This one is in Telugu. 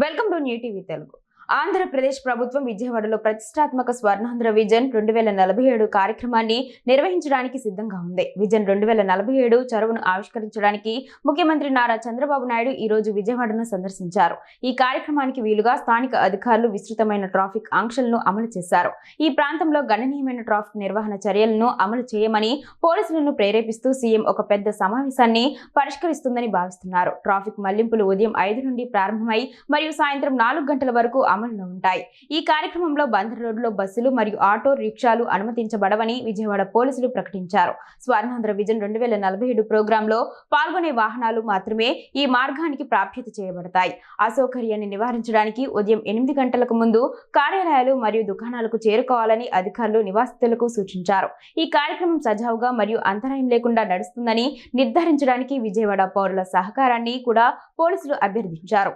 Welcome to new TV Telugu. Andhra Pradesh ప్రభుత్వం విజయవాడలో ప్రతిష్టాత్మక స్వర్ణాంధ్ర విజన్ 2047 కార్యక్రమాన్ని నిర్వహించడానికి సిద్ధంగా ఉంది. విజన్ 2047 చొరవను ఆవిష్కరించడానికి ముఖ్యమంత్రి నారా చంద్రబాబు నాయుడు ఈ రోజు విజయవాడను సందర్శించారు. ఈ కార్యక్రమానికి వీలుగా స్థానిక అధికారులు విస్తృతమైన ట్రాఫిక్ ఆంక్షలను అమలు చేశారు. ఈ ప్రాంతంలో గణనీయమైన ట్రాఫిక్ నిర్వహణ చర్యలను అమలు చేయమని పోలీసులను ప్రేరేపిస్తూ సీఎం ఒక పెద్ద సమావేశాన్ని పరిష్కరిస్తుందని భావిస్తున్నారు. ట్రాఫిక్ మళ్లింపులు ఉదయం 5 నుండి ప్రారంభమై మరియు సాయంత్రం 4 గంటల వరకు అమలులో ఉంటాయి. ఈ కార్యక్రమంలో బందర్ రోడ్లో బస్సులు మరియు ఆటో రిక్షాలు అనుమతించబడవని విజయవాడ పోలీసులు ప్రకటించారు. స్వర్ణాంధ్ర విజన్ 2047 ప్రోగ్రాంలో పాల్గొనే వాహనాలు మాత్రమే ఈ మార్గానికి ప్రాప్యత చేయబడతాయి. అసౌకర్యాన్ని నివారించడానికి ఉదయం 8 గంటలకు ముందు కార్యాలయాలు మరియు దుకాణాలకు చేరుకోవాలని అధికారులు నివాసితులకు సూచించారు. ఈ కార్యక్రమం సజావుగా మరియు అంతరాయం లేకుండా నడుస్తుందని నిర్ధారించడానికి విజయవాడ పౌరుల సహకారాన్ని కూడా పోలీసులు అభ్యర్థించారు.